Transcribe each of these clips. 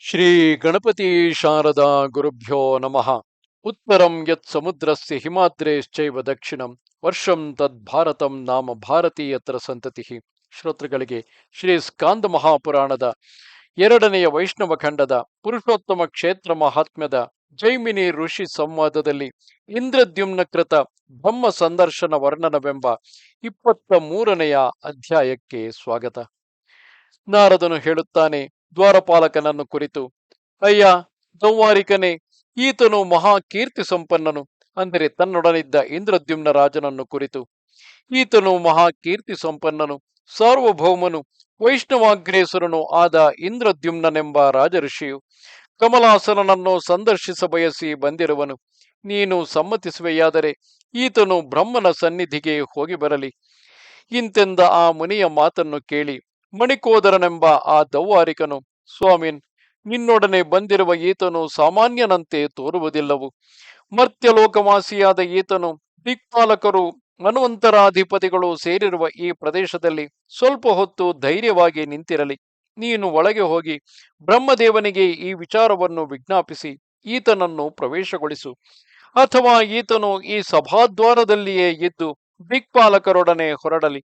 ಶ್ರೀ ಗಣಪತಿ ಶಾರದಾ ಗುರುಭ್ಯೋ ನಮಃ. ಉತ್ತರಂ ಯತ್ ಸಮುದ್ರಸ್ಯ ಹಿಮಾದ್ರೇಶ್ಚೈವ ದಕ್ಷಿಣಂ ವರ್ಷಂ ತದ್ ಭಾರತಂ ನಾಮ ಭಾರತೀಯತ್ರ ಸಂತತಿ. ಶ್ರೋತೃಗಳಿಗೆ ಶ್ರೀ ಸ್ಕಾಂದ ಮಹಾಪುರಾಣದ ಎರಡನೆಯ ವೈಷ್ಣವ ಖಂಡದ ಪುರುಷೋತ್ತಮ ಕ್ಷೇತ್ರ ಮಹಾತ್ಮ್ಯದ ಜೈಮಿನಿ ಋಷಿ ಸಂವಾದದಲ್ಲಿ ಇಂದ್ರದ್ಯುಮ್ನ ಕೃತ ಬ್ರಹ್ಮ ಸಂದರ್ಶನ ವರ್ಣನವೆಂಬ 23ನೆಯ ಅಧ್ಯಾಯಕ್ಕೆ ಸ್ವಾಗತ. ನಾರದನು ಹೇಳುತ್ತಾನೆ ದ್ವಾರಪಾಲಕನನ್ನು ಕುರಿತು, ಅಯ್ಯ ದೌವಾರಿಕನೇ, ಈತನು ಮಹಾ ಕೀರ್ತಿ ಸಂಪನ್ನನು. ಅಂದರೆ ತನ್ನೊಡನಿದ್ದ ಇಂದ್ರದ್ಯುಮ್ನ ರಾಜನನ್ನು ಕುರಿತು, ಈತನು ಮಹಾ ಕೀರ್ತಿ ಸಂಪನ್ನನು, ಸಾರ್ವಭೌಮನು, ವೈಷ್ಣವಾಗ್ರೇಸರನು ಆದ ಇಂದ್ರದ್ಯುಮ್ನನೆಂಬ ರಾಜಋಷಿಯು ಕಮಲಾಸನನನ್ನು ಸಂದರ್ಶಿಸ ಬಯಸಿ ಬಂದಿರುವನು. ನೀನು ಸಮ್ಮತಿಸುವೆಯಾದರೆ ಈತನು ಬ್ರಹ್ಮನ ಸನ್ನಿಧಿಗೆ ಹೋಗಿ ಬರಲಿ. ಇಂತೆಂದ ಆ ಮುನಿಯ ಮಾತನ್ನು ಕೇಳಿ ಮಣಿಕೋದರನೆಂಬ ಆ ದೌವಾರಿಕನು, ಸ್ವಾಮಿನ್, ನಿನ್ನೊಡನೆ ಬಂದಿರುವ ಈತನು ಸಾಮಾನ್ಯನಂತೆ ತೋರುವುದಿಲ್ಲವು. ಮರ್ತ್ಯಲೋಕವಾಸಿಯಾದ ಈತನು ದಿಕ್ಪಾಲಕರು ಮನ್ವಂತರಾಧಿಪತಿಗಳು ಸೇರಿರುವ ಈ ಪ್ರದೇಶದಲ್ಲಿ ಸ್ವಲ್ಪ ಹೊತ್ತು ಧೈರ್ಯವಾಗಿ ನಿಂತಿರಲಿ. ನೀನು ಒಳಗೆ ಹೋಗಿ ಬ್ರಹ್ಮದೇವನಿಗೆ ಈ ವಿಚಾರವನ್ನು ವಿಜ್ಞಾಪಿಸಿ ಈತನನ್ನು ಪ್ರವೇಶಗೊಳಿಸು. ಅಥವಾ ಈತನು ಈ ಸಭಾದ್ವಾರದಲ್ಲಿಯೇ ಇದ್ದು ದಿಕ್ಪಾಲಕರೊಡನೆ ಹೊರಡಲಿ.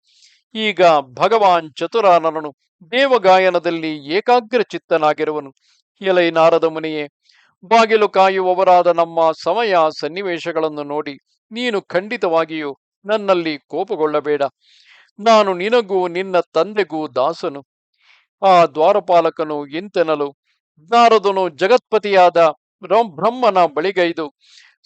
ಈಗ ಭಗವಾನ್ ಚತುರಾನನನು ದೇವಗಾಯನದಲ್ಲಿ ಏಕಾಗ್ರ ಚಿತ್ತನಾಗಿರುವನು. ಎಲೈ ನಾರದ ಮುನಿಯೇ, ಬಾಗಿಲು ಕಾಯುವವರಾದ ನಮ್ಮ ಸಮಯ ಸನ್ನಿವೇಶಗಳನ್ನು ನೋಡಿ ನೀನು ಖಂಡಿತವಾಗಿಯೂ ನನ್ನಲ್ಲಿ ಕೋಪಗೊಳ್ಳಬೇಡ. ನಾನು ನಿನಗೂ ನಿನ್ನ ತಂದೆಗೂ ದಾಸನು. ಆ ದ್ವಾರಪಾಲಕನು ಇಂತೆನಲು ನಾರದನು ಜಗತ್ಪತಿಯಾದ ಬ್ರಹ್ಮನ ಬಳಿಗೈದು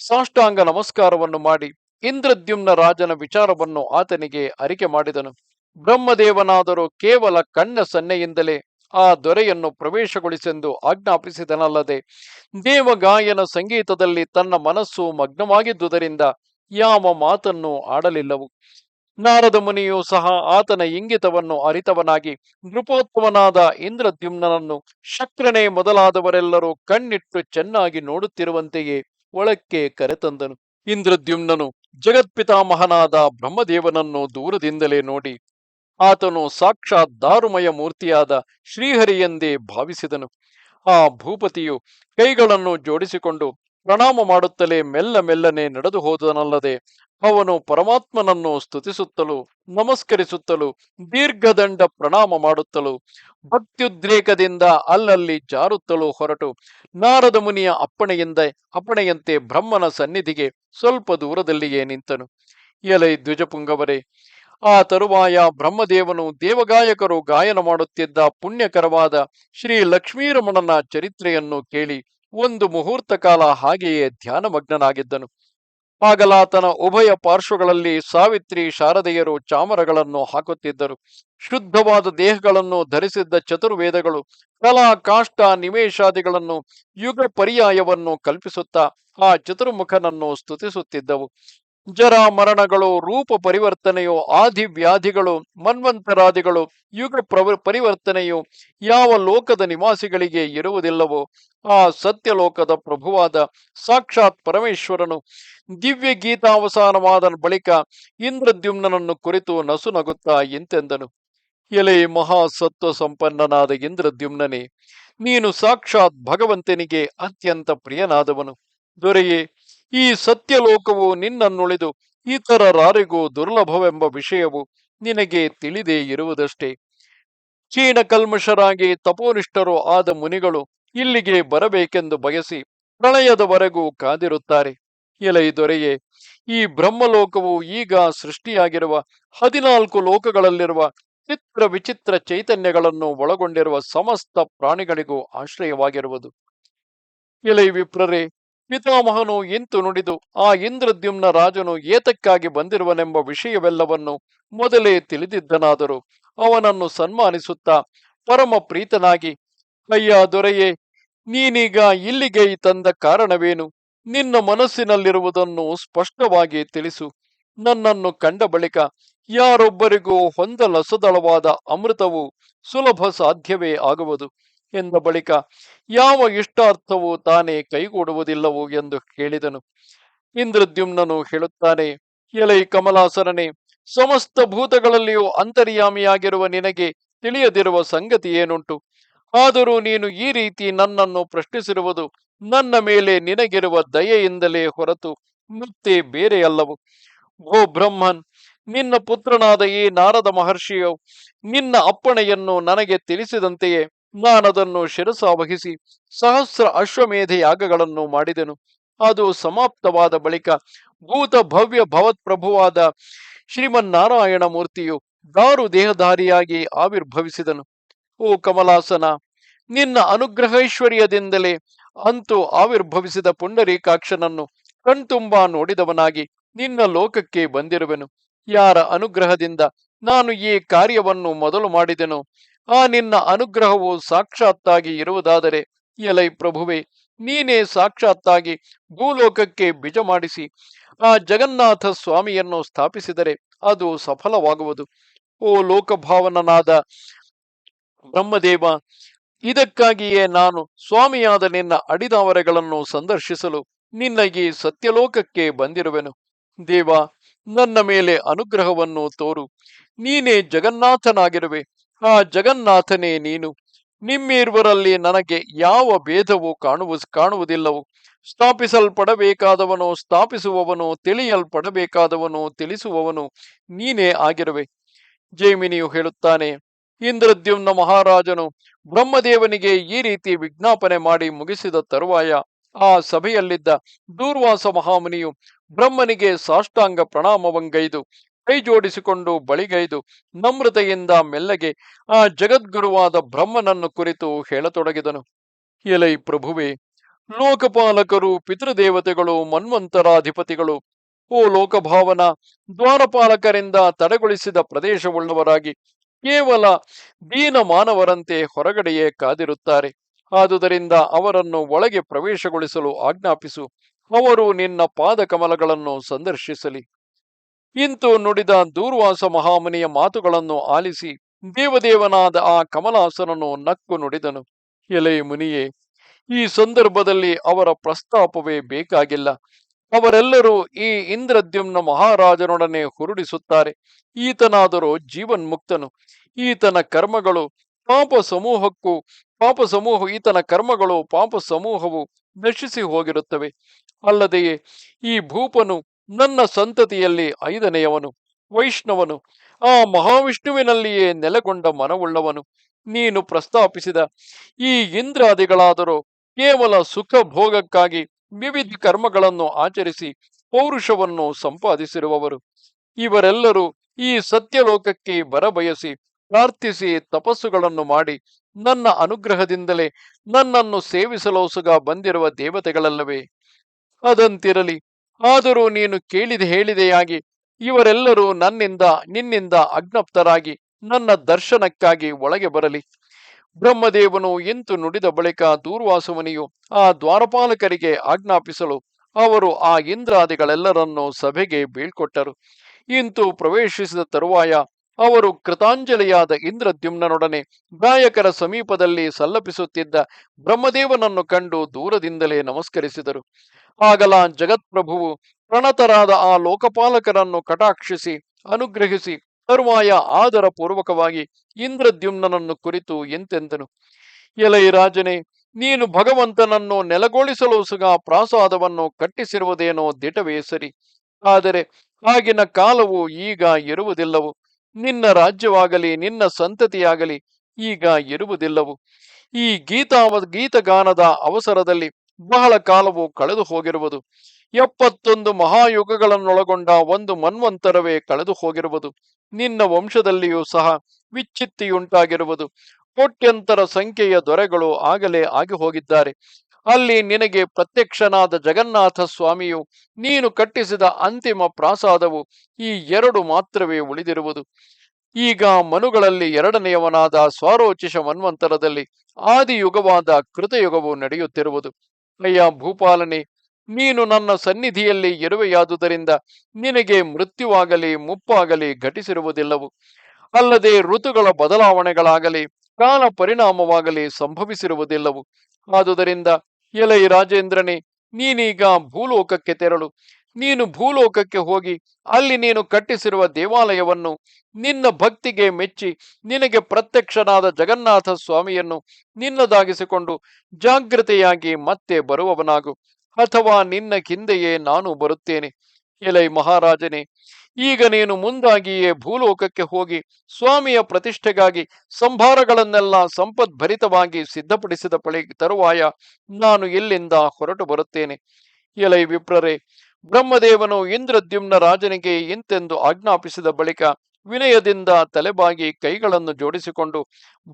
ಸಾಷ್ಟಾಂಗ ನಮಸ್ಕಾರವನ್ನು ಮಾಡಿ ಇಂದ್ರದ್ಯುಮ್ನ ರಾಜನ ವಿಚಾರವನ್ನು ಆತನಿಗೆ ಅರಿಕೆ ಮಾಡಿದನು. ಬ್ರಹ್ಮದೇವನಾದರೂ ಕೇವಲ ಕಣ್ಣ ಸನ್ನೆಯಿಂದಲೇ ಆ ದೊರೆಯನ್ನು ಪ್ರವೇಶಗೊಳಿಸೆಂದು ಆಜ್ಞಾಪಿಸಿದನಲ್ಲದೆ ದೇವಗಾಯನ ಸಂಗೀತದಲ್ಲಿ ತನ್ನ ಮನಸ್ಸು ಮಗ್ನವಾಗಿದ್ದುದರಿಂದ ಯಾವ ಮಾತನ್ನು ಆಡಲಿಲ್ಲವು. ನಾರದ ಮುನಿಯೂ ಸಹ ಆತನ ಇಂಗಿತವನ್ನು ಅರಿತವನಾಗಿ ನೃಪೋತ್ತಮನಾದ ಇಂದ್ರದ್ಯುಮ್ನನನ್ನು ಶಕ್ರನೇ ಮೊದಲಾದವರೆಲ್ಲರೂ ಕಣ್ಣಿಟ್ಟು ಚೆನ್ನಾಗಿ ನೋಡುತ್ತಿರುವಂತೆಯೇ ಒಳಕ್ಕೆ ಕರೆತಂದನು. ಇಂದ್ರದ್ಯುಮ್ನನು ಜಗತ್ಪಿತಾಮಹನಾದ ಬ್ರಹ್ಮದೇವನನ್ನು ದೂರದಿಂದಲೇ ನೋಡಿ ಆತನು ಸಾಕ್ಷಾತ್ ದಾರುಮಯ ಮೂರ್ತಿಯಾದ ಶ್ರೀಹರಿಯೆಂದೇ ಭಾವಿಸಿದನು. ಆ ಭೂಪತಿಯು ಕೈಗಳನ್ನು ಜೋಡಿಸಿಕೊಂಡು ಪ್ರಣಾಮ ಮಾಡುತ್ತಲೇ ಮೆಲ್ಲ ಮೆಲ್ಲನೆ ನಡೆದು ಹೋದನಲ್ಲದೆ ಅವನು ಪರಮಾತ್ಮನನ್ನು ಸ್ತುತಿಸುತ್ತಲೂ ನಮಸ್ಕರಿಸುತ್ತಲೂ ದೀರ್ಘದಂಡ ಪ್ರಣಾಮ ಮಾಡುತ್ತಲೂ ಭಕ್ತ್ಯುದ್ರೇಕದಿಂದ ಅಲ್ಲಲ್ಲಿ ಜಾರುತ್ತಲೂ ಹೊರಟು ನಾರದ ಮುನಿಯ ಅಪ್ಪಣೆಯಂತೆ ಬ್ರಹ್ಮನ ಸನ್ನಿಧಿಗೆ ಸ್ವಲ್ಪ ದೂರದಲ್ಲಿಯೇ ನಿಂತನು. ಎಲೈ ದ್ವಿಜಪುಂಗವರೇ, ಆ ತರುವಾಯ ಬ್ರಹ್ಮದೇವನು ದೇವಗಾಯಕರು ಗಾಯನ ಮಾಡುತ್ತಿದ್ದ ಪುಣ್ಯಕರವಾದ ಶ್ರೀ ಲಕ್ಷ್ಮೀರಮಣನ ಚರಿತ್ರೆಯನ್ನು ಕೇಳಿ ಒಂದು ಮುಹೂರ್ತ ಕಾಲ ಹಾಗೆಯೇ ಧ್ಯಾನಮಗ್ನನಾಗಿದ್ದನು. ಆಗಲಾತನ ಉಭಯ ಪಾರ್ಶ್ವಗಳಲ್ಲಿ ಸಾವಿತ್ರಿ ಶಾರದೆಯರು ಚಾಮರಗಳನ್ನು ಹಾಕುತ್ತಿದ್ದರು. ಶುದ್ಧವಾದ ದೇಹಗಳನ್ನು ಧರಿಸಿದ್ದ ಚತುರ್ವೇದಗಳು ಕಲಾ ಕಾಷ್ಟ ನಿಮೇಶಾದಿಗಳನ್ನು ಯುಗ ಪರ್ಯಾಯವನ್ನು ಕಲ್ಪಿಸುತ್ತಾ ಆ ಚತುರ್ಮುಖನನ್ನು ಸ್ತುತಿಸುತ್ತಿದ್ದವು. ಜರ ಮರಣಗಳು, ರೂಪ ಪರಿವರ್ತನೆಯು, ಆದಿವ್ಯಾಧಿಗಳು, ಮನ್ವಂತರಾದಿಗಳು, ಯುಗ ಪರಿವರ್ತನೆಯು ಯಾವ ಲೋಕದ ನಿವಾಸಿಗಳಿಗೆ ಇರುವುದಿಲ್ಲವೋ ಆ ಸತ್ಯಲೋಕದ ಪ್ರಭುವಾದ ಸಾಕ್ಷಾತ್ ಪರಮೇಶ್ವರನು ದಿವ್ಯ ಗೀತಾವಸಾನವಾದ ಬಳಿಕ ಇಂದ್ರದ್ಯುಮ್ನನನ್ನು ಕುರಿತು ನಸುನಗುತ್ತಾ ಇಂತೆಂದನು. ಎಲೆ ಮಹಾಸತ್ವ ಸಂಪನ್ನನಾದ ಇಂದ್ರದ್ಯುಮ್ನನೇ, ನೀನು ಸಾಕ್ಷಾತ್ ಭಗವಂತನಿಗೆ ಅತ್ಯಂತ ಪ್ರಿಯನಾದವನು. ದೊರೆಯೇ, ಈ ಸತ್ಯಲೋಕವು ನಿನ್ನನ್ನುಳಿದು ಇತರರಾರಿಗೂ ದುರ್ಲಭವೆಂಬ ವಿಷಯವು ನಿನಗೆ ತಿಳಿದೇ ಇರುವುದಷ್ಟೇ. ಕ್ಷೀಣ ಕಲ್ಮಷರಾಗಿ ತಪೋನಿಷ್ಠರು ಆದ ಮುನಿಗಳು ಇಲ್ಲಿಗೆ ಬರಬೇಕೆಂದು ಬಯಸಿ ಪ್ರಳಯದವರೆಗೂ ಕಾದಿರುತ್ತಾರೆ. ಎಲೈ ದೊರೆಯೇ, ಈ ಬ್ರಹ್ಮಲೋಕವು ಈಗ ಸೃಷ್ಟಿಯಾಗಿರುವ 14 ಲೋಕಗಳಲ್ಲಿರುವ ಚಿತ್ರ ವಿಚಿತ್ರ ಚೈತನ್ಯಗಳನ್ನು ಒಳಗೊಂಡಿರುವ ಸಮಸ್ತ ಪ್ರಾಣಿಗಳಿಗೂ ಆಶ್ರಯವಾಗಿರುವುದು. ಎಲೈ ವಿಪ್ರರೇ, ಪಿತಾಮಹನು ಇಂತು ನುಡಿದು ಆ ಇಂದ್ರದ್ಯುಮ್ನ ರಾಜನು ಏತಕ್ಕಾಗಿ ಬಂದಿರುವನೆಂಬ ವಿಷಯವೆಲ್ಲವನ್ನು ಮೊದಲೇ ತಿಳಿದಿದ್ದನಾದರೂ ಅವನನ್ನು ಸನ್ಮಾನಿಸುತ್ತಾ ಪರಮ ಪ್ರೀತನಾಗಿ, ಅಯ್ಯ ದೊರೆಯೇ, ನೀನೀಗ ಇಲ್ಲಿಗೆ ತಂದ ಕಾರಣವೇನು? ನಿನ್ನ ಮನಸ್ಸಿನಲ್ಲಿರುವುದನ್ನು ಸ್ಪಷ್ಟವಾಗಿ ತಿಳಿಸು. ನನ್ನನ್ನು ಕಂಡ ಬಳಿಕ ಯಾರೊಬ್ಬರಿಗೂ ಹೊಂದಲಸದಳವಾದ ಅಮೃತವು ಸುಲಭ ಸಾಧ್ಯವೇ ಆಗುವುದು ಎಂದ ಬಳಿಕ ಯಾವ ಇಷ್ಟಾರ್ಥವು ತಾನೇ ಕೈಗೂಡುವುದಿಲ್ಲವೋ ಎಂದು ಕೇಳಿದನು. ಇಂದ್ರದ್ಯುಮ್ನನು ಹೇಳುತ್ತಾನೆ, ಎಲೈ ಕಮಲಾಸನನೇ, ಸಮಸ್ತ ಭೂತಗಳಲ್ಲಿಯೂ ಅಂತರ್ಯಾಮಿಯಾಗಿರುವ ನಿನಗೆ ತಿಳಿಯದಿರುವ ಸಂಗತಿ ಏನುಂಟು? ಆದರೂ ನೀನು ಈ ರೀತಿ ನನ್ನನ್ನು ಪ್ರಶ್ನಿಸಿರುವುದು ನನ್ನ ಮೇಲೆ ನಿನಗಿರುವ ದಯೆಯಿಂದಲೇ ಹೊರತು ಮತ್ತೆ ಬೇರೆಯಲ್ಲವು. ಓ ಬ್ರಹ್ಮನ್, ನಿನ್ನ ಪುತ್ರನಾದ ಈ ನಾರದ ಮಹರ್ಷಿಯು ನಿನ್ನ ಅಪ್ಪಣೆಯನ್ನು ನನಗೆ ತಿಳಿಸಿದಂತೆಯೇ ನಾನದನ್ನು ಶಿರಸಾವಹಿಸಿ ಸಹಸ್ರ ಅಶ್ವಮೇಧ ಯಾಗಗಳನ್ನು ಮಾಡಿದೆನು. ಅದು ಸಮಾಪ್ತವಾದ ಬಳಿಕ ಭೂತ ಭವ್ಯ ಭವತ್ಪ್ರಭುವಾದ ಶ್ರೀಮನ್ನಾರಾಯಣ ಮೂರ್ತಿಯು ದಾರು ದೇಹಧಾರಿಯಾಗಿ ಆವಿರ್ಭವಿಸಿದನು. ಓ ಕಮಲಾಸನ, ನಿನ್ನ ಅನುಗ್ರಹೈಶ್ವರ್ಯದಿಂದಲೇ ಅಂತೂ ಆವಿರ್ಭವಿಸಿದ ಪುಂಡರೀಕಾಕ್ಷನನ್ನು ಕಣ್ತುಂಬಾ ನೋಡಿದವನಾಗಿ ನಿನ್ನ ಲೋಕಕ್ಕೆ ಬಂದಿರುವೆನು. ಯಾರ ಅನುಗ್ರಹದಿಂದ ನಾನು ಈ ಕಾರ್ಯವನ್ನು ಮೊದಲು ಮಾಡಿದೆನೋ ಆ ನಿನ್ನ ಅನುಗ್ರಹವು ಸಾಕ್ಷಾತ್ತಾಗಿ ಇರುವುದಾದರೆ, ಎಲೈ ಪ್ರಭುವೆ, ನೀನೇ ಸಾಕ್ಷಾತ್ತಾಗಿ ಭೂಲೋಕಕ್ಕೆ ಬಿಜ ಮಾಡಿಸಿ ಆ ಜಗನ್ನಾಥ ಸ್ವಾಮಿಯನ್ನು ಸ್ಥಾಪಿಸಿದರೆ ಅದು ಸಫಲವಾಗುವುದು. ಓ ಲೋಕಭಾವನನಾದ ಬ್ರಹ್ಮದೇವ, ಇದಕ್ಕಾಗಿಯೇ ನಾನು ಸ್ವಾಮಿಯಾದ ನಿನ್ನ ಅಡಿದಾವರೆಗಳನ್ನು ಸಂದರ್ಶಿಸಲು ನಿನ್ನ ಈ ಸತ್ಯಲೋಕಕ್ಕೆ ಬಂದಿರುವೆನು. ದೇವ, ನನ್ನ ಮೇಲೆ ಅನುಗ್ರಹವನ್ನು ತೋರು. ನೀನೇ ಜಗನ್ನಾಥನಾಗಿರುವೆ. ಆ ಜಗನ್ನಾಥನೇ ನೀನು. ನಿಮ್ಮಿರುವರಲ್ಲಿ ನನಗೆ ಯಾವ ಭೇದವೂ ಕಾಣುವುದಿಲ್ಲವು. ಸ್ಥಾಪಿಸಲ್ಪಡಬೇಕಾದವನು ಸ್ಥಾಪಿಸುವವನು, ತಿಳಿಯಲ್ಪಡಬೇಕಾದವನು ತಿಳಿಸುವವನು ನೀನೇ ಆಗಿರುವೆ. ಜೈಮಿನಿಯು ಹೇಳುತ್ತಾನೆ, ಇಂದ್ರದ್ಯುಮ್ನ ಮಹಾರಾಜನು ಬ್ರಹ್ಮದೇವನಿಗೆ ಈ ರೀತಿ ವಿಜ್ಞಾಪನೆ ಮಾಡಿ ಮುಗಿಸಿದ ತರುವಾಯ ಆ ಸಭೆಯಲ್ಲಿದ್ದ ದೂರ್ವಾಸ ಮಹಾಮುನಿಯು ಬ್ರಹ್ಮನಿಗೆ ಸಾಷ್ಟಾಂಗ ಪ್ರಣಾಮವಂಗೈದು ಕೈ ಜೋಡಿಸಿಕೊಂಡು ಬಳಿಗೈದು ನಮ್ರತೆಯಿಂದ ಮೆಲ್ಲಗೆ ಆ ಜಗದ್ಗುರುವಾದ ಬ್ರಹ್ಮನನ್ನು ಕುರಿತು ಹೇಳತೊಡಗಿದನು. ಎಲೈ ಪ್ರಭುವೆ, ಲೋಕಪಾಲಕರು, ಪಿತೃದೇವತೆಗಳು, ಮನ್ವಂತರಾಧಿಪತಿಗಳು, ಓ ಲೋಕಭಾವನ, ದ್ವಾರಪಾಲಕರಿಂದ ತಡೆಗೊಳಿಸಿದ ಪ್ರದೇಶವುಳ್ಳವರಾಗಿ ಕೇವಲ ದೀನ ಮಾನವರಂತೆ ಹೊರಗಡೆಯೇ ಕಾದಿರುತ್ತಾರೆ. ಆದುದರಿಂದ ಅವರನ್ನು ಒಳಗೆ ಪ್ರವೇಶಗೊಳಿಸಲು ಆಜ್ಞಾಪಿಸು. ಅವರು ನಿನ್ನ ಪಾದ ಕಮಲಗಳನ್ನು ಸಂದರ್ಶಿಸಲಿ. ಇಂತು ನುಡಿದ ದೂರ್ವಾಸ ಮಹಾಮುನಿಯ ಮಾತುಗಳನ್ನು ಆಲಿಸಿ ದೇವದೇವನಾದ ಆ ಕಮಲಾಸನನು ನಕ್ಕು ನುಡಿದನು. ಎಲೈ ಮುನಿಯೇ, ಈ ಸಂದರ್ಭದಲ್ಲಿ ಅವರ ಪ್ರಸ್ತಾಪವೇ ಬೇಕಾಗಿಲ್ಲ. ಅವರೆಲ್ಲರೂ ಈ ಇಂದ್ರದ್ಯುಮ್ನ ಮಹಾರಾಜನೊಡನೆ ಹುರುಡಿಸುತ್ತಾರೆ. ಈತನಾದರೋ ಜೀವನ್ಮುಕ್ತನು. ಈತನ ಕರ್ಮಗಳು ಪಾಪ ಸಮೂಹವು ನಶಿಸಿ ಹೋಗಿರುತ್ತವೆ. ಅಲ್ಲದೆಯೇ ಈ ಭೂಪನು ನನ್ನ ಸಂತತಿಯಲ್ಲಿ 5ನೆಯವನು, ವೈಷ್ಣವನು, ಆ ಮಹಾವಿಷ್ಣುವಿನಲ್ಲಿಯೇ ನೆಲೆಗೊಂಡ ಮನವುಳ್ಳವನು. ನೀನು ಪ್ರಸ್ತಾಪಿಸಿದ ಈ ಇಂದ್ರಾದಿಗಳಾದರೂ ಕೇವಲ ಸುಖ ಭೋಗಕ್ಕಾಗಿ ವಿವಿಧ ಕರ್ಮಗಳನ್ನು ಆಚರಿಸಿ ಪೌರುಷವನ್ನು ಸಂಪಾದಿಸಿರುವವರು. ಇವರೆಲ್ಲರೂ ಈ ಸತ್ಯಲೋಕಕ್ಕೆ ಬರಬಯಸಿ ಪ್ರಾರ್ಥಿಸಿ ತಪಸ್ಸುಗಳನ್ನು ಮಾಡಿ ನನ್ನ ಅನುಗ್ರಹದಿಂದಲೇ ನನ್ನನ್ನು ಸೇವಿಸಲೋಸುಗ ಬಂದಿರುವ ದೇವತೆಗಳಲ್ಲವೇ? ಅದಂತಿರಲಿ. ಆದರೂ ನೀನು ಹೇಳಿದೆಯಾಗಿ ಇವರೆಲ್ಲರೂ ನಿನ್ನಿಂದ ಅಜ್ಞಪ್ತರಾಗಿ ನನ್ನ ದರ್ಶನಕ್ಕಾಗಿ ಒಳಗೆ ಬರಲಿ. ಬ್ರಹ್ಮದೇವನು ಇಂತು ನುಡಿದ ಬಳಿಕ ದೂರ್ವಾಸುಮುನಿಯು ಆ ದ್ವಾರಪಾಲಕರಿಗೆ ಆಜ್ಞಾಪಿಸಲು ಅವರು ಆ ಇಂದ್ರಾದಿಗಳೆಲ್ಲರನ್ನೂ ಸಭೆಗೆ ಬೀಳ್ಕೊಟ್ಟರು. ಇಂತು ಪ್ರವೇಶಿಸಿದ ತರುವಾಯ ಅವರು ಕೃತಾಂಜಲಿಯಾದ ಇಂದ್ರದ್ಯುಮ್ನನೊಡನೆ ಗಾಯಕರ ಸಮೀಪದಲ್ಲಿ ಸಲ್ಲಪಿಸುತ್ತಿದ್ದ ಬ್ರಹ್ಮದೇವನನ್ನು ಕಂಡು ದೂರದಿಂದಲೇ ನಮಸ್ಕರಿಸಿದರು. ಆಗಲ ಜಗತ್ಪ್ರಭುವು ಪ್ರಣತರಾದ ಆ ಲೋಕಪಾಲಕರನ್ನು ಕಟಾಕ್ಷಿಸಿ ಅನುಗ್ರಹಿಸಿ ತರುವಾಯ ಆದರ ಪೂರ್ವಕವಾಗಿ ಇಂದ್ರದ್ಯುಮ್ನನನ್ನು ಕುರಿತು ಎಂತೆಂದನು. ಎಲೈ ರಾಜನೇ, ನೀನು ಭಗವಂತನನ್ನು ನೆಲೆಗೊಳಿಸಲೋಸುಗ ಪ್ರಾಸಾದವನ್ನು ಕಟ್ಟಿಸಿರುವುದೇನೋ ದಿಟವೇ ಸರಿ. ಆದರೆ ಆಗಿನ ಕಾಲವು ಈಗ ಇರುವುದಿಲ್ಲವು. ನಿನ್ನ ರಾಜ್ಯವಾಗಲಿ ನಿನ್ನ ಸಂತತಿಯಾಗಲಿ ಈಗ ಇರುವುದಿಲ್ಲವು. ಈ ಗೀತಗಾನದ ಅವಸರದಲ್ಲಿ ಬಹಳ ಕಾಲವು ಕಳೆದು ಹೋಗಿರುವುದು. 71 ಮಹಾಯುಗಗಳನ್ನೊಳಗೊಂಡ ಒಂದು ಮನ್ವಂತರವೇ ಕಳೆದು ಹೋಗಿರುವುದು. ನಿನ್ನ ವಂಶದಲ್ಲಿಯೂ ಸಹ ವಿಚ್ಛಿತ್ತಿಯುಂಟಾಗಿರುವುದು. ಕೋಟ್ಯಂತರ ಸಂಖ್ಯೆಯ ದೊರೆಗಳು ಆಗಲೇ ಆಗಿ ಹೋಗಿದ್ದಾರೆ. ಅಲ್ಲಿ ನಿನಗೆ ಪ್ರತ್ಯಕ್ಷನಾದ ಜಗನ್ನಾಥ ಸ್ವಾಮಿಯು ನೀನು ಕಟ್ಟಿಸಿದ ಅಂತಿಮ ಪ್ರಾಸಾದವು ಈ 2 ಮಾತ್ರವೇ ಉಳಿದಿರುವುದು. ಈಗ ಮನುಗಳಲ್ಲಿ 2ನೆಯವನಾದ ಸ್ವಾರೋಚಿಷ ಮನ್ವಂತರದಲ್ಲಿ ಆದಿಯುಗವಾದ ಕೃತಯುಗವು ನಡೆಯುತ್ತಿರುವುದು. ಅಯ್ಯ ಭೂಪಾಲನೆ, ನೀನು ನನ್ನ ಸನ್ನಿಧಿಯಲ್ಲಿ ಇರುವೆಯಾದುದರಿಂದ ನಿನಗೆ ಮೃತ್ಯುವಾಗಲಿ ಮುಪ್ಪಾಗಲಿ ಘಟಿಸಿರುವುದಿಲ್ಲವು. ಅಲ್ಲದೆ ಋತುಗಳ ಬದಲಾವಣೆಗಳಾಗಲಿ ಕಾಲ ಪರಿಣಾಮವಾಗಲಿ ಸಂಭವಿಸಿರುವುದಿಲ್ಲವು. ಆದುದರಿಂದ ಎಲೈ ರಾಜೇಂದ್ರನೇ, ನೀನೀಗ ಭೂಲೋಕಕ್ಕೆ ತೆರಳು. ನೀನು ಭೂಲೋಕಕ್ಕೆ ಹೋಗಿ ಅಲ್ಲಿ ನೀನು ಕಟ್ಟಿಸಿರುವ ದೇವಾಲಯವನ್ನು ನಿನ್ನ ಭಕ್ತಿಗೆ ಮೆಚ್ಚಿ ನಿನಗೆ ಪ್ರತ್ಯಕ್ಷನಾದ ಜಗನ್ನಾಥ ಸ್ವಾಮಿಯನ್ನು ನಿನ್ನದಾಗಿಸಿಕೊಂಡು ಜಾಗೃತೆಯಾಗಿ ಮತ್ತೆ ಬರುವವನಾಗು. ಅಥವಾ ನಿನ್ನ ಹಿಂದೆಯೇ ನಾನು ಬರುತ್ತೇನೆ. ಎಲೈ ಮಹಾರಾಜನೇ, ಈಗ ನೀನು ಮುಂದಾಗಿಯೇ ಭೂಲೋಕಕ್ಕೆ ಹೋಗಿ ಸ್ವಾಮಿಯ ಪ್ರತಿಷ್ಠೆಗಾಗಿ ಸಂಭಾರಗಳನ್ನೆಲ್ಲ ಸಂಪದ್ಭರಿತವಾಗಿ ಸಿದ್ಧಪಡಿಸಿದ ತರುವಾಯ ನಾನು ಇಲ್ಲಿಂದ ಹೊರಟು ಬರುತ್ತೇನೆ. ಎಲೈ ವಿಪ್ರರೇ, ಬ್ರಹ್ಮದೇವನು ಇಂದ್ರದ್ಯುಮ್ನ ರಾಜನಿಗೆ ಇಂತೆಂದು ಆಜ್ಞಾಪಿಸಿದ ಬಳಿಕ ವಿನಯದಿಂದ ತಲೆಬಾಗಿ ಕೈಗಳನ್ನು ಜೋಡಿಸಿಕೊಂಡು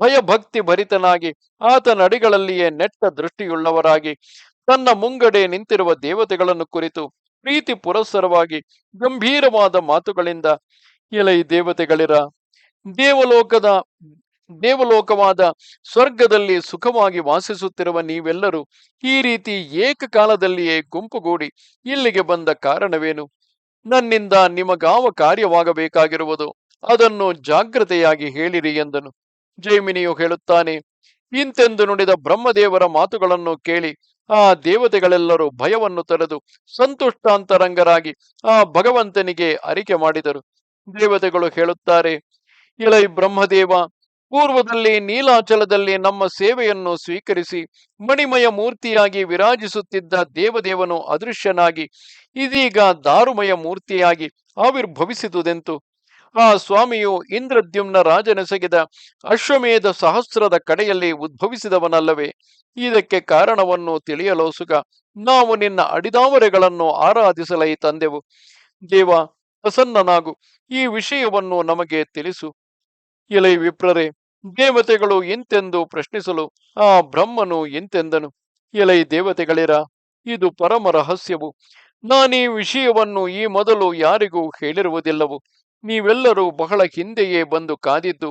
ಭಯಭಕ್ತಿ ಭರಿತನಾಗಿ ಆತನಡಿಗಳಲ್ಲಿಯೇ ನೆಟ್ಟ ದೃಷ್ಟಿಯುಳ್ಳವರಾಗಿ ತನ್ನ ಮುಂಗಡೆ ನಿಂತಿರುವ ದೇವತೆಗಳನ್ನು ಕುರಿತು ಪ್ರೀತಿ ಪುರಸ್ಸರವಾಗಿ ಗಂಭೀರವಾದ ಮಾತುಗಳಿಂದ, ಎಲೈ ದೇವತೆಗಳಿರ, ದೇವಲೋಕದ ದೇವಲೋಕವಾದ ಸ್ವರ್ಗದಲ್ಲಿ ಸುಖವಾಗಿ ವಾಸಿಸುತ್ತಿರುವ ನೀವೆಲ್ಲರೂ ಈ ರೀತಿ ಏಕಕಾಲದಲ್ಲಿಯೇ ಗುಂಪುಗೂಡಿ ಇಲ್ಲಿಗೆ ಬಂದ ಕಾರಣವೇನು? ನನ್ನಿಂದ ನಿಮಗಾವ ಕಾರ್ಯವಾಗಬೇಕಾಗಿರುವುದು ಅದನ್ನು ಜಾಗ್ರತೆಯಾಗಿ ಹೇಳಿರಿ ಎಂದನು. ಜೈಮಿನಿಯು ಹೇಳುತ್ತಾನೆ, ಇಂತೆಂದು ನುಡಿದ ಬ್ರಹ್ಮದೇವರ ಮಾತುಗಳನ್ನು ಕೇಳಿ ಆ ದೇವತೆಗಳೆಲ್ಲರೂ ಭಯವನ್ನು ತೊರೆದು ಸಂತುಷ್ಟಾಂತರಂಗರಾಗಿ ಆ ಭಗವಂತನಿಗೆ ಅರಿಕೆ ಮಾಡಿದರು. ದೇವತೆಗಳು ಹೇಳುತ್ತಾರೆ, ಇಳೈ ಬ್ರಹ್ಮದೇವ, ಪೂರ್ವದಲ್ಲಿ ನೀಲಾಚಲದಲ್ಲಿ ನಮ್ಮ ಸೇವೆಯನ್ನು ಸ್ವೀಕರಿಸಿ ಮಣಿಮಯ ಮೂರ್ತಿಯಾಗಿ ವಿರಾಜಿಸುತ್ತಿದ್ದ ದೇವದೇವನು ಅದೃಶ್ಯನಾಗಿ ಇದೀಗ ದಾರುಮಯ ಮೂರ್ತಿಯಾಗಿ ಆವಿರ್ಭವಿಸಿದುದೆಂತು? ಆ ಸ್ವಾಮಿಯು ಇಂದ್ರದ್ಯುಮ್ನ ರಾಜನೆಸಗಿದ ಅಶ್ವಮೇಧ ಸಹಸ್ರದ ಕಡೆಯಲ್ಲಿ ಉದ್ಭವಿಸಿದವನಲ್ಲವೇ? ಇದಕ್ಕೆ ಕಾರಣವನ್ನು ತಿಳಿಯಲೋಸುಗ ನಾವು ನಿನ್ನ ಅಡಿದಾವರೆಗಳನ್ನು ಆರಾಧಿಸಲೈ ತಂದೆವು. ದೇವ, ಪ್ರಸನ್ನನಾಗು, ಈ ವಿಷಯವನ್ನು ನಮಗೆ ತಿಳಿಸು. ಎಲೈ ವಿಪ್ರರೇ, ದೇವತೆಗಳು ಇಂತೆಂದು ಪ್ರಶ್ನಿಸಲು ಆ ಬ್ರಹ್ಮನು ಇಂತೆಂದನು, ಎಲೈ ದೇವತೆಗಳಿರ, ಇದು ಪರಮ ರಹಸ್ಯವು. ನಾನೀ ವಿಷಯವನ್ನು ಈ ಮೊದಲು ಯಾರಿಗೂ ಹೇಳಿರುವುದಿಲ್ಲವು. ನೀವೆಲ್ಲರೂ ಬಹಳ ಹಿಂದೆಯೇ ಬಂದು ಕಾದಿದ್ದು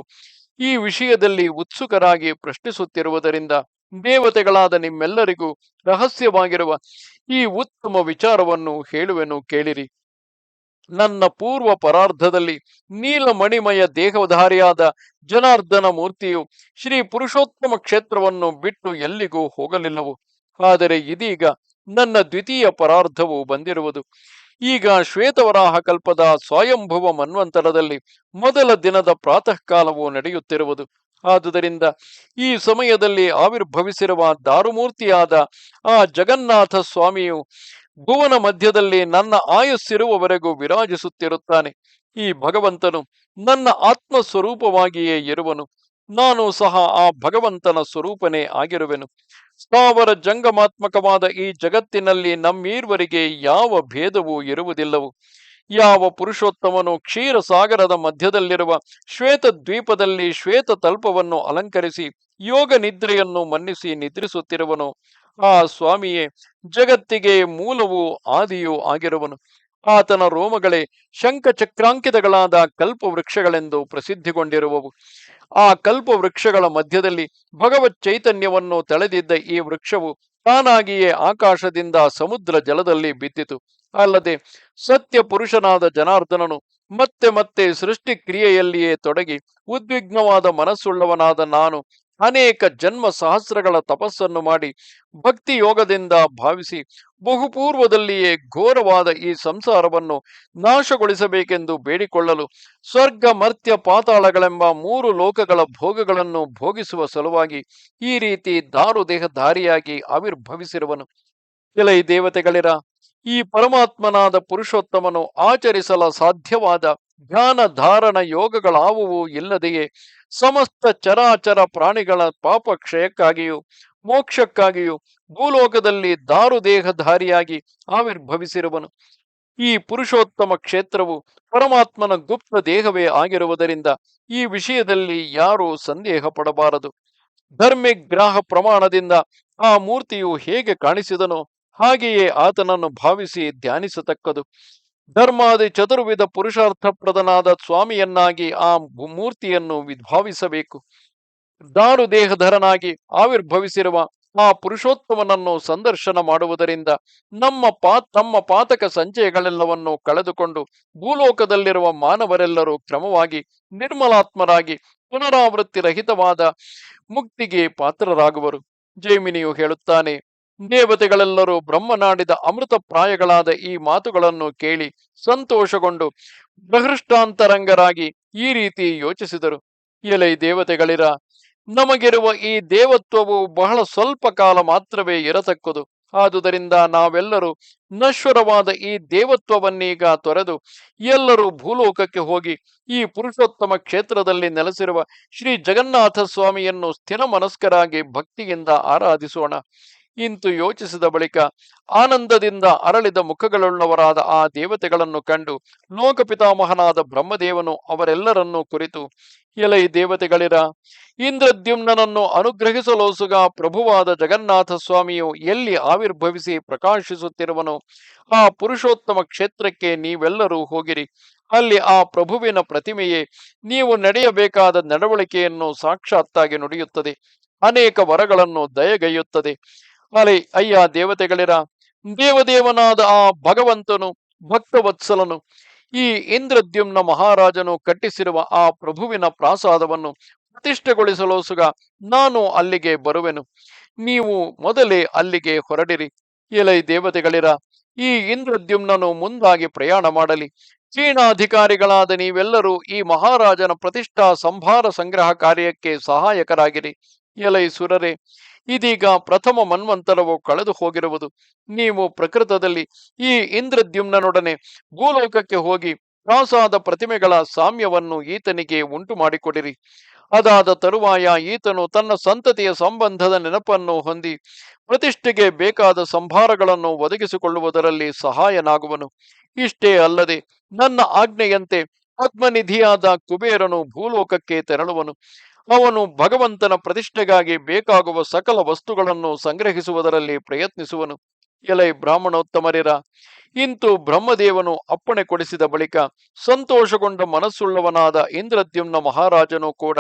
ಈ ವಿಷಯದಲ್ಲಿ ಉತ್ಸುಕರಾಗಿ ಪ್ರಶ್ನಿಸುತ್ತಿರುವುದರಿಂದ ದೇವತೆಗಳಾದ ನಿಮ್ಮೆಲ್ಲರಿಗೂ ರಹಸ್ಯವಾಗಿರುವ ಈ ಉತ್ತಮ ವಿಚಾರವನ್ನು ಹೇಳುವೆನು, ಕೇಳಿರಿ. ನನ್ನ ಪೂರ್ವ ಪರಾರ್ಧದಲ್ಲಿ ನೀಲಮಣಿಮಯ ದೇಹಧಾರಿಯಾದ ಜನಾರ್ದನ ಮೂರ್ತಿಯು ಶ್ರೀ ಪುರುಷೋತ್ತಮ ಕ್ಷೇತ್ರವನ್ನು ಬಿಟ್ಟು ಎಲ್ಲಿಗೂ ಹೋಗಲಿಲ್ಲವು. ಆದರೆ ಇದೀಗ ನನ್ನ ದ್ವಿತೀಯ ಪರಾರ್ಧವು ಬಂದಿರುವುದು. ಈಗ ಶ್ವೇತವರಾಹ ಕಲ್ಪದ ಸ್ವಯಂಭುವ ಮನ್ವಂತರದಲ್ಲಿ ಮೊದಲ ದಿನದ ಪ್ರಾತಃ ಕಾಲವು ನಡೆಯುತ್ತಿರುವುದು. ಆದುದರಿಂದ ಈ ಸಮಯದಲ್ಲಿ ಆವಿರ್ಭವಿಸಿರುವ ದಾರುಮೂರ್ತಿಯಾದ ಆ ಜಗನ್ನಾಥ ಸ್ವಾಮಿಯು ಭುವನ ಮಧ್ಯದಲ್ಲಿ ನನ್ನ ಆಯಸ್ಸಿರುವವರೆಗೂ ವಿರಾಜಿಸುತ್ತಿರುತ್ತಾನೆ. ಈ ಭಗವಂತನು ನನ್ನ ಆತ್ಮ ಸ್ವರೂಪವಾಗಿಯೇ ಇರುವನು. ನಾನು ಸಹ ಆ ಭಗವಂತನ ಸ್ವರೂಪನೇ ಆಗಿರುವೆನು. ಸ್ಥಾವರ ಜಂಗಮಾತ್ಮಕವಾದ ಈ ಜಗತ್ತಿನಲ್ಲಿ ನಮ್ಮೀರ್ವರಿಗೆ ಯಾವ ಭೇದವೂ ಇರುವುದಿಲ್ಲವು. ಯಾವ ಪುರುಷೋತ್ತಮನು ಕ್ಷೀರಸಾಗರದ ಮಧ್ಯದಲ್ಲಿರುವ ಶ್ವೇತ ದ್ವೀಪದಲ್ಲಿ ಶ್ವೇತ ತಲ್ಪವನ್ನು ಅಲಂಕರಿಸಿ ಯೋಗ ನಿದ್ರೆಯನ್ನು ಮನ್ನಿಸಿ ನಿದ್ರಿಸುತ್ತಿರುವನೋ ಆ ಸ್ವಾಮಿಯೇ ಜಗತ್ತಿಗೆ ಮೂಲವೂ ಆದಿಯೂ ಆಗಿರುವನು. ಆತನ ರೋಮಗಳೇ ಶಂಖಚಕ್ರಾಂಕಿತಗಳಾದ ಕಲ್ಪ ವೃಕ್ಷಗಳೆಂದು ಪ್ರಸಿದ್ಧಿಗೊಂಡಿರುವವು. ಆ ಕಲ್ಪ ವೃಕ್ಷಗಳ ಮಧ್ಯದಲ್ಲಿ ಭಗವತ್ ಚೈತನ್ಯವನ್ನು ತಳೆದಿದ್ದ ಈ ವೃಕ್ಷವು ತಾನಾಗಿಯೇ ಆಕಾಶದಿಂದ ಸಮುದ್ರ ಜಲದಲ್ಲಿ ಬಿದ್ದಿತು. ಅಲ್ಲದೆ ಸತ್ಯ ಪುರುಷನಾದ ಜನಾರ್ದನನು ಮತ್ತೆ ಮತ್ತೆ ಸೃಷ್ಟಿ ಕ್ರಿಯೆಯಲ್ಲಿಯೇ ತೊಡಗಿ ಉದ್ವಿಗ್ನವಾದ ಮನಸ್ಸುಳ್ಳವನಾದ ನಾನು ಅನೇಕ ಜನ್ಮ ಸಹಸ್ರಗಳ ತಪಸ್ಸನ್ನು ಮಾಡಿ ಭಕ್ತಿ ಯೋಗದಿಂದ ಭಾವಿಸಿ ಬಹುಪೂರ್ವದಲ್ಲಿಯೇ ಘೋರವಾದ ಈ ಸಂಸಾರವನ್ನು ನಾಶಗೊಳಿಸಬೇಕೆಂದು ಬೇಡಿಕೊಳ್ಳಲು ಸ್ವರ್ಗ ಮರ್ತ್ಯ ಪಾತಾಳಗಳೆಂಬ 3 ಲೋಕಗಳ ಭೋಗಗಳನ್ನು ಭೋಗಿಸುವ ಸಲುವಾಗಿ ಈ ರೀತಿ ದಾರುದೇಹಧಾರಿಯಾಗಿ ಆವಿರ್ಭವಿಸಿರುವನು. ಎಲೈ ದೇವತೆಗಳಿರ, ಈ ಪರಮಾತ್ಮನಾದ ಪುರುಷೋತ್ತಮನು ಆಚರಿಸಲ ಸಾಧ್ಯವಾದ ಧ್ಯಾನ ಧಾರಣ ಯೋಗಗಳಾವುವೂ ಇಲ್ಲದೆಯೇ ಸಮಸ್ತ ಚರಾಚರ ಪ್ರಾಣಿಗಳ ಪಾಪ ಕ್ಷಯಕ್ಕಾಗಿಯೂ ಮೋಕ್ಷಕ್ಕಾಗಿಯೂ ಭೂಲೋಕದಲ್ಲಿ ದಾರುದೇಹಧಾರಿಯಾಗಿ ಆವಿರ್ಭವಿಸಿರುವನು. ಈ ಪುರುಷೋತ್ತಮ ಕ್ಷೇತ್ರವು ಪರಮಾತ್ಮನ ಗುಪ್ತ ದೇಹವೇ ಆಗಿರುವುದರಿಂದ ಈ ವಿಷಯದಲ್ಲಿ ಯಾರೂ ಸಂದೇಹ ಪಡಬಾರದು. ಧರ್ಮಿಗ್ರಾಹ ಪ್ರಮಾಣದಿಂದ ಆ ಮೂರ್ತಿಯು ಹೇಗೆ ಕಾಣಿಸಿದನೋ ಹಾಗೆಯೇ ಆತನನ್ನು ಭಾವಿಸಿ ಧ್ಯಾನಿಸತಕ್ಕದು. ಧರ್ಮಾದಿ ಚತುರ್ವಿಧ ಪುರುಷಾರ್ಥಪ್ರದನಾದ ಸ್ವಾಮಿಯನ್ನಾಗಿ ಆ ಮೂರ್ತಿಯನ್ನು ವಿಭಾವಿಸಬೇಕು. ದಾರುದೇಹಧರನಾಗಿ ಆವಿರ್ಭವಿಸಿರುವ ಆ ಪುರುಷೋತ್ತಮನನ್ನು ಸಂದರ್ಶನ ಮಾಡುವುದರಿಂದ ತಮ್ಮ ಪಾತಕ ಸಂಚಯಗಳೆಲ್ಲವನ್ನು ಕಳೆದುಕೊಂಡು ಭೂಲೋಕದಲ್ಲಿರುವ ಮಾನವರೆಲ್ಲರೂ ಕ್ರಮವಾಗಿ ನಿರ್ಮಲಾತ್ಮರಾಗಿ ಪುನರಾವೃತ್ತಿ ರಹಿತವಾದ ಮುಕ್ತಿಗೆ ಪಾತ್ರರಾಗುವರು. ಜೈಮಿನಿಯು ಹೇಳುತ್ತಾನೆ, ದೇವತೆಗಳೆಲ್ಲರೂ ಬ್ರಹ್ಮನಾಡಿದ ಅಮೃತಪ್ರಾಯಗಳಾದ ಈ ಮಾತುಗಳನ್ನು ಕೇಳಿ ಸಂತೋಷಗೊಂಡು ಬೃಹೃಷ್ಟಾಂತರಂಗರಾಗಿ ಈ ರೀತಿ ಯೋಚಿಸಿದರು. ಎಲೈ ದೇವತೆಗಳಿರ, ನಮಗಿರುವ ಈ ದೇವತ್ವವು ಬಹಳ ಸ್ವಲ್ಪ ಕಾಲ ಮಾತ್ರವೇ ಇರತಕ್ಕದು. ಆದುದರಿಂದ ನಾವೆಲ್ಲರೂ ನಶ್ವರವಾದ ಈ ದೇವತ್ವವನ್ನೀಗ ತೊರೆದು ಎಲ್ಲರೂ ಭೂಲೋಕಕ್ಕೆ ಹೋಗಿ ಈ ಪುರುಷೋತ್ತಮ ಕ್ಷೇತ್ರದಲ್ಲಿ ನೆಲೆಸಿರುವ ಶ್ರೀ ಜಗನ್ನಾಥ ಸ್ವಾಮಿಯನ್ನು ಸ್ಥಿರ ಮನಸ್ಕರಾಗಿ ಭಕ್ತಿಯಿಂದ ಆರಾಧಿಸೋಣ. ಇಂತು ಯೋಚಿಸಿದ ಬಳಿಕ ಆನಂದದಿಂದ ಅರಳಿದ ಮುಖಗಳುಳ್ಳವರಾದ ಆ ದೇವತೆಗಳನ್ನು ಕಂಡು ಲೋಕಪಿತಾಮಹನಾದ ಬ್ರಹ್ಮದೇವನು ಅವರೆಲ್ಲರನ್ನೂ ಕುರಿತು, ಎಲೈ ದೇವತೆಗಳಿರ, ಇಂದ್ರದ್ಯುಮ್ನನನ್ನು ಅನುಗ್ರಹಿಸಲೋಸುಗ ಪ್ರಭುವಾದ ಜಗನ್ನಾಥ ಸ್ವಾಮಿಯು ಎಲ್ಲಿ ಆವಿರ್ಭವಿಸಿ ಪ್ರಕಾಶಿಸುತ್ತಿರುವನೋ ಆ ಪುರುಷೋತ್ತಮ ಕ್ಷೇತ್ರಕ್ಕೆ ನೀವೆಲ್ಲರೂ ಹೋಗಿರಿ. ಅಲ್ಲಿ ಆ ಪ್ರಭುವಿನ ಪ್ರತಿಮೆಯೇ ನೀವು ನಡೆಯಬೇಕಾದ ನಡವಳಿಕೆಯನ್ನು ಸಾಕ್ಷಾತ್ತಾಗಿ ನುಡಿಯುತ್ತದೆ, ಅನೇಕ ವರಗಳನ್ನು ದಯಗೈಯುತ್ತದೆ. ಅಯ್ಯ ದೇವತೆಗಳಿರ, ದೇವದೇವನಾದ ಆ ಭಗವಂತನು ಭಕ್ತವತ್ಸಲನು ಈ ಇಂದ್ರದ್ಯುಮ್ನ ಮಹಾರಾಜನು ಕಟ್ಟಿಸಿರುವ ಆ ಪ್ರಭುವಿನ ಪ್ರಾಸಾದವನ್ನು ಪ್ರತಿಷ್ಠೆಗೊಳಿಸಲೋಸುಗ ನಾನು ಅಲ್ಲಿಗೆ ಬರುವೆನು. ನೀವು ಮೊದಲೇ ಅಲ್ಲಿಗೆ ಹೊರಡಿರಿ. ಎಲೈ ದೇವತೆಗಳಿರ, ಈ ಇಂದ್ರದ್ಯುಮ್ನನು ಮುಂದಾಗಿ ಪ್ರಯಾಣ ಮಾಡಲಿ. ಕ್ಷೀಣಾಧಿಕಾರಿಗಳಾದ ನೀವೆಲ್ಲರೂ ಈ ಮಹಾರಾಜನ ಪ್ರತಿಷ್ಠಾ ಸಂಭಾರ ಸಂಗ್ರಹ ಕಾರ್ಯಕ್ಕೆ ಸಹಾಯಕರಾಗಿರಿ. ಎಲೈ ಸುರರೇ, ಇದೀಗ ಪ್ರಥಮ ಮನ್ವಂತರವು ಕಳೆದು ಹೋಗಿರುವುದು. ನೀವು ಪ್ರಕೃತದಲ್ಲಿ ಈ ಇಂದ್ರದ್ಯುಮ್ನನೊಡನೆ ಭೂಲೋಕಕ್ಕೆ ಹೋಗಿ ಪ್ರಾಸಾದ ಪ್ರತಿಮೆಗಳ ಸಾಮ್ಯವನ್ನು ಈತನಿಗೆ ಉಂಟು ಮಾಡಿಕೊಡಿರಿ. ಅದಾದ ತರುವಾಯ ಈತನು ತನ್ನ ಸಂತತಿಯ ಸಂಬಂಧದ ನೆನಪನ್ನು ಹೊಂದಿ ಪ್ರತಿಷ್ಠೆಗೆ ಬೇಕಾದ ಸಂಭಾರಗಳನ್ನು ಒದಗಿಸಿಕೊಳ್ಳುವುದರಲ್ಲಿ ಸಹಾಯನಾಗುವನು. ಇಷ್ಟೇ ಅಲ್ಲದೆ ನನ್ನ ಆಜ್ಞೆಯಂತೆ ಆತ್ಮನಿಧಿಯಾದ ಕುಬೇರನು ಭೂಲೋಕಕ್ಕೆ ತೆರಳುವನು. ಅವನು ಭಗವಂತನ ಪ್ರತಿಷ್ಠೆಗಾಗಿ ಬೇಕಾಗುವ ಸಕಲ ವಸ್ತುಗಳನ್ನು ಸಂಗ್ರಹಿಸುವುದರಲ್ಲಿ ಪ್ರಯತ್ನಿಸುವನು. ಎಲೈ ಬ್ರಾಹ್ಮಣೋತ್ತಮರಿರ, ಇಂತು ಬ್ರಹ್ಮದೇವನು ಅಪ್ಪಣೆ ಕೊಡಿಸಿದ ಬಳಿಕ ಸಂತೋಷಗೊಂಡ ಮನಸ್ಸುಳ್ಳವನಾದ ಇಂದ್ರದ್ಯುಮ್ನ ಮಹಾರಾಜನು ಕೂಡ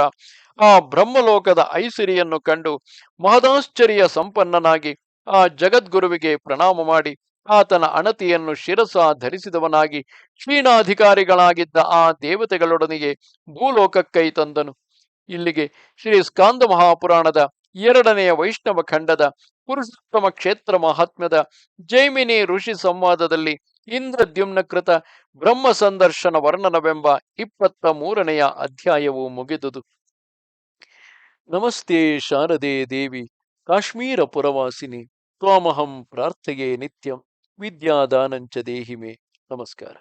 ಆ ಬ್ರಹ್ಮಲೋಕದ ಐಸಿರಿಯನ್ನು ಕಂಡು ಮಹದಾಶ್ಚರ್ಯ ಸಂಪನ್ನನಾಗಿ ಆ ಜಗದ್ಗುರುವಿಗೆ ಪ್ರಣಾಮ ಮಾಡಿ ಆತನ ಅಣತಿಯನ್ನು ಶಿರಸ ಧರಿಸಿದವನಾಗಿ ಕ್ಷೀಣಾಧಿಕಾರಿಗಳಾಗಿದ್ದ ಆ ದೇವತೆಗಳೊಡನೆಗೆ ಭೂಲೋಕಕ್ಕೈ ತಂದನು. ಇಲ್ಲಿಗೆ ಶ್ರೀ ಸ್ಕಾಂದ ಮಹಾಪುರಾಣದ 2ನೆಯ ವೈಷ್ಣವ ಖಂಡದ ಪುರುಷೋತ್ತಮ ಕ್ಷೇತ್ರ ಮಹಾತ್ಮ್ಯದ ಜೈಮಿನಿ ಋಷಿ ಸಂವಾದದಲ್ಲಿ ಇಂದ್ರದ್ಯುಮ್ನ ಕೃತ ಬ್ರಹ್ಮ ಸಂದರ್ಶನ ವರ್ಣನವೆಂಬ 23ನೆಯ ಅಧ್ಯಾಯವು ಮುಗಿದುದು. ನಮಸ್ತೆ ಶಾರದೆ ದೇವಿ ಕಾಶ್ಮೀರ ಪುರವಾಸಿನಿ ತ್ವಾಮಹಂ ಪ್ರಾರ್ಥೆಯೇ ನಿತ್ಯಂ ವಿದ್ಯಾದಾನಂಚ ದೇಹಿಮೆ. ನಮಸ್ಕಾರ.